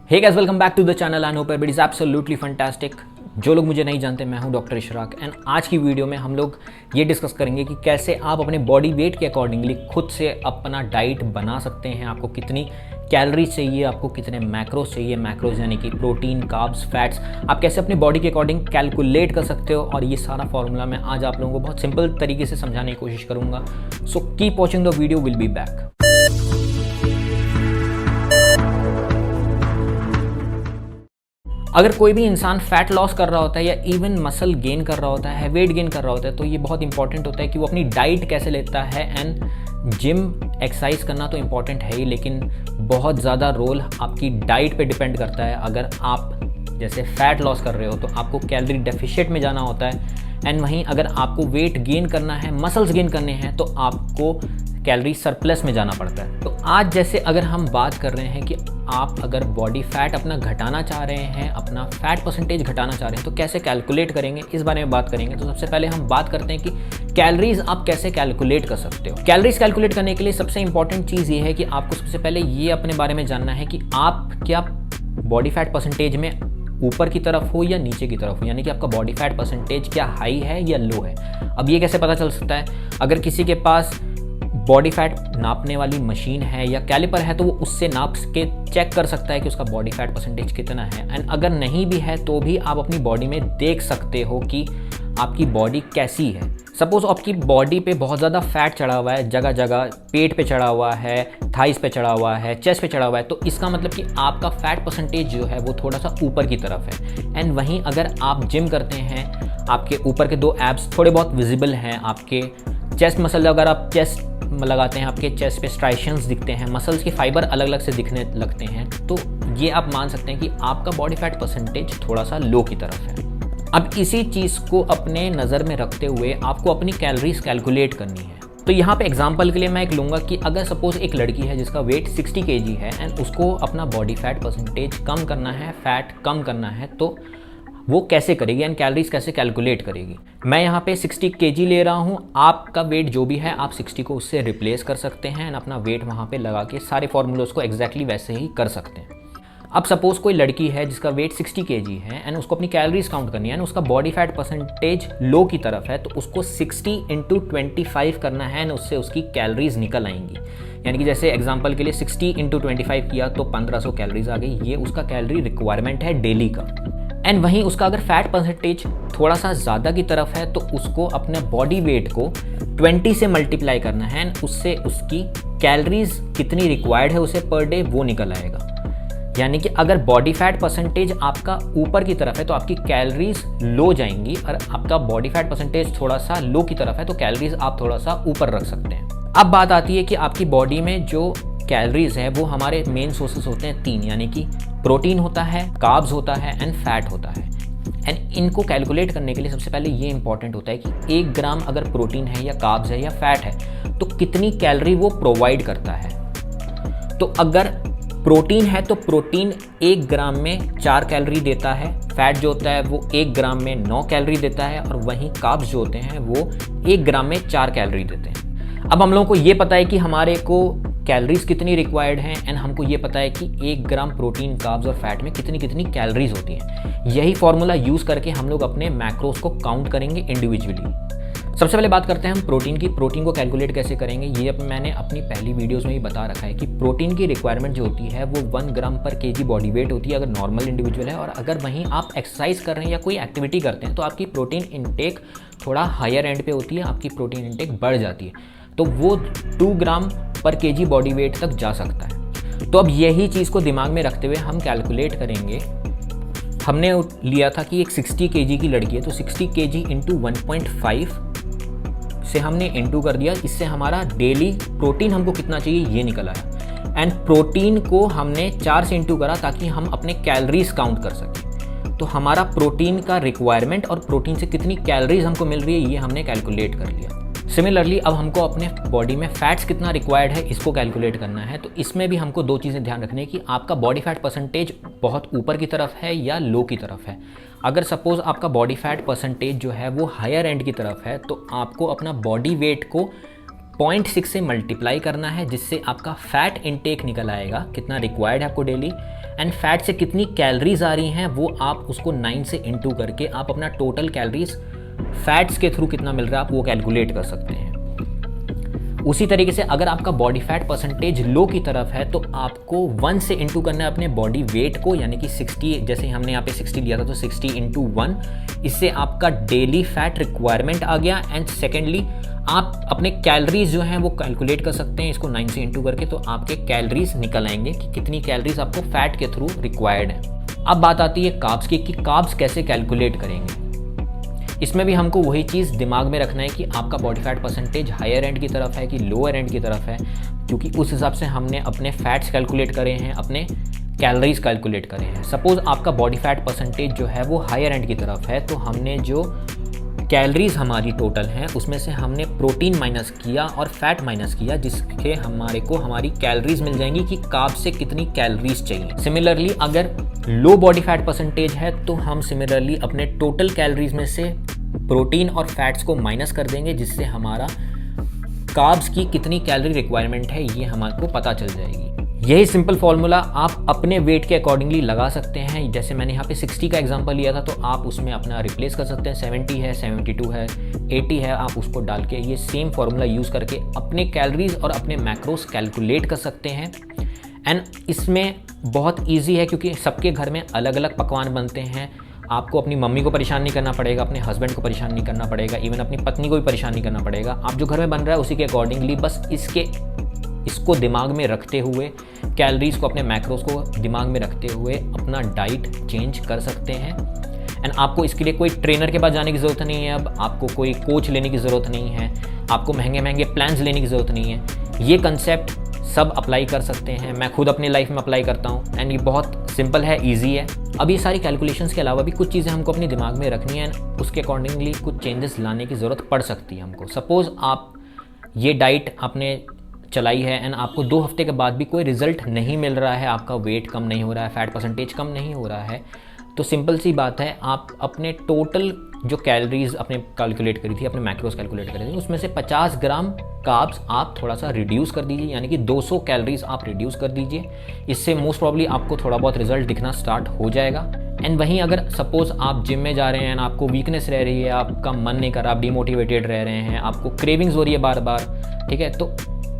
Hey guys, welcome back to the channel. I hope everybody is absolutely fantastic. जो लोग मुझे नहीं जानते, मैं हूं डॉक्टर इशराक एंड आज की वीडियो में हम लोग ये डिस्कस करेंगे कि कैसे आप अपने बॉडी वेट के अकॉर्डिंगली खुद से अपना डाइट बना सकते हैं। आपको कितनी कैलोरीज चाहिए, आपको कितने मैक्रोज चाहिए, मैक्रोज यानी कि प्रोटीन, कार्ब्स, फैट्स, आप कैसे अपनी बॉडी के अकॉर्डिंग कैलकुलेट कर सकते हो। और ये सारा फॉर्मूला मैं आज आप लोगों को बहुत सिंपल तरीके से समझाने की कोशिश करूंगा। So keep watching the video, will be back. अगर कोई भी इंसान फैट लॉस कर रहा होता है या इवन मसल गेन कर रहा होता है, वेट गेन कर रहा होता है, तो ये बहुत इंपॉर्टेंट होता है कि वो अपनी डाइट कैसे लेता है। एंड जिम एक्सरसाइज करना तो इम्पॉर्टेंट है ही, लेकिन बहुत ज़्यादा रोल आपकी डाइट पे डिपेंड करता है। अगर आप जैसे फैट लॉस कर रहे हो तो आपको कैलोरी डेफिशिएट में जाना होता है, एंड वहीं अगर आपको वेट गेन करना है, मसल्स गेन करने हैं, तो आपको कैलोरी सरप्लस में जाना पड़ता है। तो आज जैसे अगर हम बात कर रहे हैं कि आप अगर बॉडी फैट अपना घटाना चाह रहे हैं, अपना फैट परसेंटेज घटाना चाह रहे हैं, तो कैसे कैलकुलेट करेंगे, इस बारे में बात करेंगे। तो सबसे पहले हम बात करते हैं कि कैलोरीज आप कैसे कैलकुलेट कर सकते हो। कैलोरीज कैलकुलेट करने के लिए सबसे इंपॉर्टेंट चीज़ ये है कि आपको सबसे पहले ये अपने बारे में जानना है कि आप क्या बॉडी फैट परसेंटेज में ऊपर की तरफ हो या नीचे की तरफ हो, यानी कि आपका बॉडी फैट परसेंटेज क्या हाई है या लो है। अब ये कैसे पता चल सकता है? अगर किसी के पास बॉडी फैट नापने वाली मशीन है या कैलिपर है तो वो उससे नाप के चेक कर सकता है कि उसका बॉडी फैट परसेंटेज कितना है। एंड अगर नहीं भी है तो भी आप अपनी बॉडी में देख सकते हो कि आपकी बॉडी कैसी है। सपोज आपकी बॉडी पे बहुत ज़्यादा फैट चढ़ा हुआ है, जगह जगह पेट पे चढ़ा हुआ है, थाइस पे चढ़ा हुआ है, चेस्ट पे चढ़ा हुआ है, तो इसका मतलब कि आपका फैट परसेंटेज जो है वो थोड़ा सा ऊपर की तरफ है। एंड वहीं अगर आप जिम करते हैं, आपके ऊपर के दो एब्स थोड़े बहुत विजिबल हैं, आपके चेस्ट मसल अगर आप चेस्ट लगाते हैं, आपके चेस्ट पे स्ट्राइशंस दिखते हैं, मसल्स के फाइबर अलग अलग से दिखने लगते हैं, तो ये आप मान सकते हैं कि आपका बॉडी फैट परसेंटेज थोड़ा सा लो की तरफ है। अब इसी चीज़ को अपने नज़र में रखते हुए आपको अपनी कैलोरीज कैलकुलेट करनी है। तो यहाँ पे एग्जांपल के लिए मैं एक लूँगा कि अगर सपोज एक लड़की है जिसका वेट 60 kg है एंड उसको अपना बॉडी फैट परसेंटेज कम करना है, फैट कम करना है, तो वो कैसे करेगी एंड कैलोरीज कैसे कैलकुलेट करेगी। मैं यहाँ पे 60 kg ले रहा हूँ, आपका वेट जो भी है आप 60 को उससे रिप्लेस कर सकते हैं एंड अपना वेट वहाँ पे लगा के सारे फॉर्मूलोज को एग्जैक्टली वैसे ही कर सकते हैं। अब सपोज कोई लड़की है जिसका वेट 60 kg है एंड उसको अपनी कैलोरीज काउंट करनी है एंड उसका बॉडी फैट परसेंटेज लो की तरफ है, तो उसको 60 × 25 करना है एंड उससे उसकी कैलोरीज निकल आएंगी। यानी कि जैसे एग्जांपल के लिए 60 × 25 किया तो 1500 कैलोरीज आ गई। ये उसका कैलोरी रिक्वायरमेंट है डेली का। एंड वहीं उसका अगर फैट परसेंटेज थोड़ा सा ज़्यादा की तरफ है तो उसको अपने बॉडी वेट को 20 से मल्टीप्लाई करना है एंड उससे उसकी कैलोरीज कितनी रिक्वायर्ड है उसे पर डे वो निकल आएगा। यानी कि अगर बॉडी फैट परसेंटेज आपका ऊपर की तरफ है तो आपकी कैलोरीज लो जाएंगी, और आपका बॉडी फैट परसेंटेज थोड़ा सा लो की तरफ है तो कैलोरीज आप थोड़ा सा ऊपर रख सकते हैं। अब बात आती है कि आपकी बॉडी में जो कैलोरीज है वो हमारे मेन सोर्सेस होते हैं 3, यानी कि प्रोटीन होता है, कार्ब्स होता है एंड फैट होता है। एंड इनको कैलकुलेट करने के लिए सबसे पहले ये इंपॉर्टेंट होता है कि 1 ग्राम अगर प्रोटीन है या कार्ब्स है या फैट है तो कितनी कैलोरी वो प्रोवाइड करता है। तो अगर प्रोटीन है तो प्रोटीन 1 ग्राम में 4 कैलोरी देता है, फैट जो होता है वो 1 ग्राम में 9 कैलोरी देता है, और वहीं कार्ब्स जो होते हैं वो 1 ग्राम में 4 कैलोरी देते हैं। अब हम लोगों को ये पता है कि हमारे को कैलोरीज कितनी रिक्वायर्ड हैं एंड हमको ये पता है कि 1 ग्राम प्रोटीन, कार्ब्स और फैट में कितनी कितनी कैलोरीज होती हैं। यही फॉर्मूला यूज़ करके हम लोग अपने मैक्रोज को काउंट करेंगे इंडिविजुअली। सबसे पहले बात करते हैं हम प्रोटीन की। प्रोटीन को कैलकुलेट कैसे करेंगे ये मैंने अपनी पहली वीडियोस में भी बता रखा है कि प्रोटीन की रिक्वायरमेंट जो होती है वो 1 ग्राम पर केजी बॉडी वेट होती है अगर नॉर्मल इंडिविजुअल है, और अगर वहीं आप एक्सरसाइज कर रहे हैं या कोई एक्टिविटी करते हैं तो आपकी प्रोटीन इनटेक थोड़ा हायर एंड पे होती है, आपकी प्रोटीन इनटेक बढ़ जाती है, तो वो 2 ग्राम पर केजी बॉडी वेट तक जा सकता है। तो अब यही चीज़ को दिमाग में रखते हुए हम कैलकुलेट करेंगे। हमने लिया था कि एक 60 kg की लड़की है तो 60 kg × 1.5 से हमने इंटू कर दिया, इससे हमारा डेली प्रोटीन हमको कितना चाहिए ये निकल आया। एंड प्रोटीन को हमने 4 से इंटू करा ताकि हम अपने कैलोरीज काउंट कर सकें। तो हमारा प्रोटीन का रिक्वायरमेंट और प्रोटीन से कितनी कैलोरीज हमको मिल रही है ये हमने कैलकुलेट कर लिया। सिमिलरली अब हमको अपने बॉडी में फैट्स कितना रिक्वायर्ड है इसको कैलकुलेट करना है। तो इसमें भी हमको 2 चीज़ें ध्यान रखनी है कि आपका बॉडी फैट परसेंटेज बहुत ऊपर की तरफ है या लो की तरफ है। अगर सपोज़ आपका बॉडी फैट परसेंटेज जो है वो हायर एंड की तरफ है तो आपको अपना बॉडी वेट को 0.6 से मल्टीप्लाई करना है, जिससे आपका फैट इनटेक निकल आएगा कितना रिक्वायर्ड है आपको डेली, एंड फैट से कितनी कैलोरीज आ रही हैं वो आप उसको 9 से इंटू करके आप अपना टोटल कैलोरीज फैट्स के थ्रू कितना मिल रहा है आप वो कैलकुलेट कर सकते हैं। उसी तरीके से अगर आपका बॉडी फैट परसेंटेज लो की तरफ है तो आपको 1 से इंटू करना है अपने बॉडी वेट को, यानी कि 60, जैसे हमने यहाँ पे 60 लिया था तो 60 इंटू 1, इससे आपका डेली फैट रिक्वायरमेंट आ गया। एंड सेकेंडली आप अपने कैलोरीज जो हैं वो कैलकुलेट कर सकते हैं इसको 9 से इंटू करके, तो आपके कैलोरीज निकल आएंगे कि कितनी कैलोरीज आपको फैट के थ्रू रिक्वायर्ड है। अब बात आती है कार्ब्स की कि कार्ब्स कैसे कैलकुलेट करेंगे। इसमें भी हमको वही चीज़ दिमाग में रखना है कि आपका body fat percentage higher end की तरफ है कि लोअर एंड की तरफ है, क्योंकि उस हिसाब से हमने अपने फैट्स कैलकुलेट करे हैं, अपने कैलोरीज कैलकुलेट करे हैं। सपोज़ आपका बॉडी फैट परसेंटेज जो है वो हायर एंड की तरफ है, तो हमने जो कैलोरीज हमारी टोटल हैं उसमें से हमने प्रोटीन माइनस किया और फैट माइनस किया, जिसके हमारे को हमारी कैलोरीज मिल जाएंगी कि कार्ब से कितनी कैलोरीज चाहिए। सिमिलरली अगर लो बॉडी फैट परसेंटेज है तो हम सिमिलरली अपने टोटल कैलोरीज में से प्रोटीन और फैट्स को माइनस कर देंगे, जिससे हमारा कार्ब्स की कितनी कैलोरी रिक्वायरमेंट है ये हमारे को पता चल जाएगी। यही सिंपल फॉर्मूला आप अपने वेट के अकॉर्डिंगली लगा सकते हैं। जैसे मैंने यहाँ पे 60 का एग्जांपल लिया था, तो आप उसमें अपना रिप्लेस कर सकते हैं। 70 है, 72 है, 80 है, आप उसको डाल के ये सेम फार्मूला यूज़ करके अपने कैलोरीज और अपने मैक्रोस कैलकुलेट कर सकते हैं। एंड इसमें बहुत ईजी है क्योंकि सबके घर में अलग अलग पकवान बनते हैं। आपको अपनी मम्मी को परेशान नहीं करना पड़ेगा, अपने हस्बैंड को परेशान नहीं करना पड़ेगा, इवन अपनी पत्नी को भी परेशान नहीं करना पड़ेगा। आप जो घर में बन रहा है उसी के अकॉर्डिंगली बस इसको दिमाग में रखते हुए, कैलोरीज को, अपने मैक्रोस को दिमाग में रखते हुए अपना डाइट चेंज कर सकते हैं। एंड आपको इसके लिए कोई ट्रेनर के पास जाने की ज़रूरत नहीं है, अब आपको कोई कोच लेने की ज़रूरत नहीं है, आपको महंगे महंगे प्लान्स लेने की ज़रूरत नहीं है। ये कंसेप्ट सब अप्लाई कर सकते हैं। मैं खुद अपनी लाइफ में अप्लाई करता हूँ एंड ये बहुत सिंपल है, ईजी है। अब ये सारी कैलकुलेशंस के अलावा भी कुछ चीज़ें हमको अपने दिमाग में रखनी है, उसके अकॉर्डिंगली कुछ चेंजेस लाने की ज़रूरत पड़ सकती है हमको। सपोज़ आप ये डाइट आपने चलाई है एंड आपको 2 हफ्ते के बाद भी कोई रिजल्ट नहीं मिल रहा है, आपका वेट कम नहीं हो रहा है, फैट परसेंटेज कम नहीं हो रहा है, तो सिंपल सी बात है, आप अपने टोटल जो कैलोरीज अपने कैलकुलेट करी थी, अपने मैक्रोस कैलकुलेट करी थी, उसमें से 50 ग्राम कार्ब्स आप थोड़ा सा रिड्यूस कर दीजिए, यानी कि 200 कैलोरीज आप रिड्यूस कर दीजिए। इससे मोस्ट प्रॉब्ली आपको थोड़ा बहुत रिजल्ट दिखना स्टार्ट हो जाएगा। एंड वहीं अगर सपोज़ आप जिम में जा रहे हैं, आपको वीकनेस रह रही है, आपका मन नहीं कर रहा, आप डिमोटिवेटेड रह रहे हैं, आपको क्रेविंग्स हो रही है बार बार, ठीक है, तो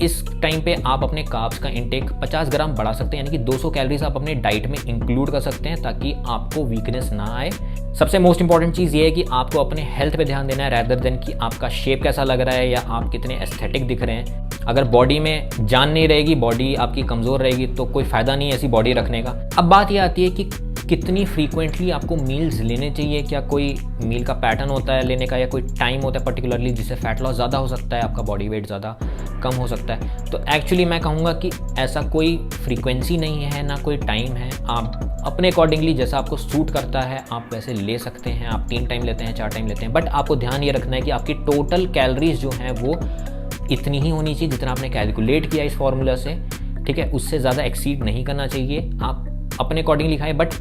इस टाइम पे आप अपने कार्ब्स का इंटेक 50 ग्राम बढ़ा सकते हैं, यानी कि 200 कैलोरीज आप अपने डाइट में इंक्लूड कर सकते हैं ताकि आपको वीकनेस ना आए। सबसे मोस्ट इंपॉर्टेंट चीज़ ये है कि आपको अपने हेल्थ पे ध्यान देना है, रैदर देन कि आपका शेप कैसा लग रहा है या आप कितने एस्थेटिक दिख रहे हैं। अगर बॉडी में जान नहीं रहेगी, बॉडी आपकी कमज़ोर रहेगी, तो कोई फ़ायदा नहीं है ऐसी बॉडी रखने का। अब बात ये आती है कि कितनी फ्रीक्वेंटली आपको मील्स लेने चाहिए, क्या कोई मील का पैटर्न होता है लेने का या कोई टाइम होता है पर्टिकुलरली जिससे फैट लॉस ज़्यादा हो सकता है, आपका बॉडी वेट ज़्यादा कम हो सकता है। तो एक्चुअली मैं कहूँगा कि ऐसा कोई फ्रीक्वेंसी नहीं है, ना कोई टाइम है। आप अपने अकॉर्डिंगली जैसा आपको सूट करता है आप वैसे ले सकते हैं। आप 3 टाइम लेते हैं, 4 टाइम लेते हैं, बट आपको ध्यान ये रखना है कि आपकी टोटल कैलोरीज जो हैं वो इतनी ही होनी चाहिए जितना आपने कैलकुलेट किया इस फार्मूला से, ठीक है, उससे ज़्यादा एक्सीड नहीं करना चाहिए। आप अपने अकॉर्डिंगली खाएं, बट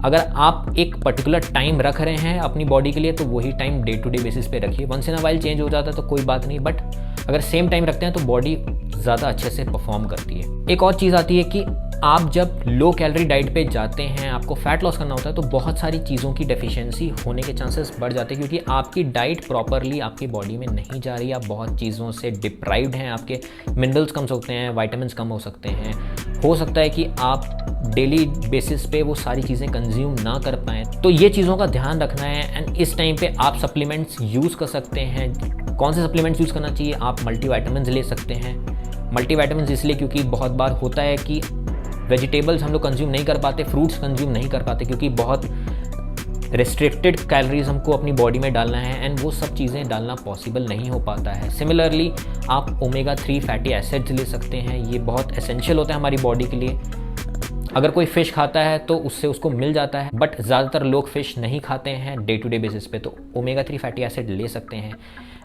अगर आप एक पर्टिकुलर टाइम रख रहे हैं अपनी बॉडी के लिए तो वही time day to day basis पे रखिए। Once in a while change हो जाता है तो कोई बात नहीं, बट अगर सेम टाइम रखते हैं तो बॉडी ज़्यादा अच्छे से परफॉर्म करती है। एक और चीज़ आती है कि आप जब लो कैलोरी डाइट पे जाते हैं, आपको फैट लॉस करना होता है, तो बहुत सारी चीज़ों की डेफिशिएंसी होने के चांसेस बढ़ जाते हैं क्योंकि आपकी डाइट प्रॉपरली आपकी बॉडी में नहीं जा रही। आप बहुत चीज़ों से डिप्राइव्ड हैं, आपके मिनरल्स कम हो सकते हैं, वाइटामिन कम हो सकते हैं। हो सकता है कि आप डेली बेसिस पे वो सारी चीज़ें कंज्यूम ना कर पाएँ, तो ये चीज़ों का ध्यान रखना है। एंड इस टाइम पे आप सप्लीमेंट्स यूज़ कर सकते हैं। कौन से सप्लीमेंट्स यूज़ करना चाहिए? आप मल्टीविटामिन्स ले सकते हैं। मल्टीविटामिन्स इसलिए क्योंकि बहुत बार होता है कि वेजिटेबल्स हम लोग कंज्यूम नहीं कर पाते, फ्रूट्स कंज्यूम नहीं कर पाते क्योंकि बहुत रिस्ट्रिक्टेड कैलोरीज हमको अपनी बॉडी में डालना है एंड वो सब चीज़ें डालना पॉसिबल नहीं हो पाता है। सिमिलरली आप ओमेगा 3 फैटी एसिड्स ले सकते हैं, ये बहुत एसेंशियल होता है हमारी बॉडी के लिए। अगर कोई फ़िश खाता है तो उससे उसको मिल जाता है, बट ज़्यादातर लोग फ़िश नहीं खाते हैं डे टू डे बेसिस पे, तो ओमेगा 3 फैटी एसिड ले सकते हैं।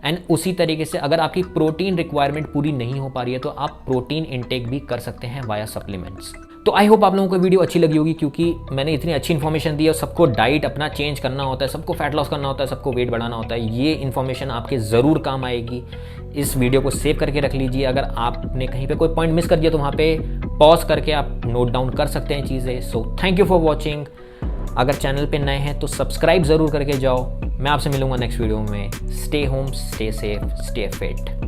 एंड उसी तरीके से अगर आपकी प्रोटीन रिक्वायरमेंट पूरी नहीं हो पा रही है तो आप प्रोटीन इंटेक भी कर सकते हैं वाया सप्लीमेंट्स। तो आई होप आप लोगों को वीडियो अच्छी लगी होगी क्योंकि मैंने इतनी अच्छी इन्फॉर्मेशन दी है। सबको डाइट अपना चेंज करना होता है, सबको फैट लॉस करना होता है, सबको वेट बढ़ाना होता है। ये इन्फॉर्मेशन आपके ज़रूर काम आएगी। इस वीडियो को सेव करके रख लीजिए। अगर आपने कहीं पे कोई पॉइंट मिस कर दिया तो वहाँ पे पॉज करके आप नोट डाउन कर सकते हैं चीज़ें। So thank you for watching. अगर चैनल पे नए हैं तो सब्सक्राइब ज़रूर करके जाओ। मैं आपसे मिलूंगा नेक्स्ट वीडियो में। Stay home, stay safe, stay fit.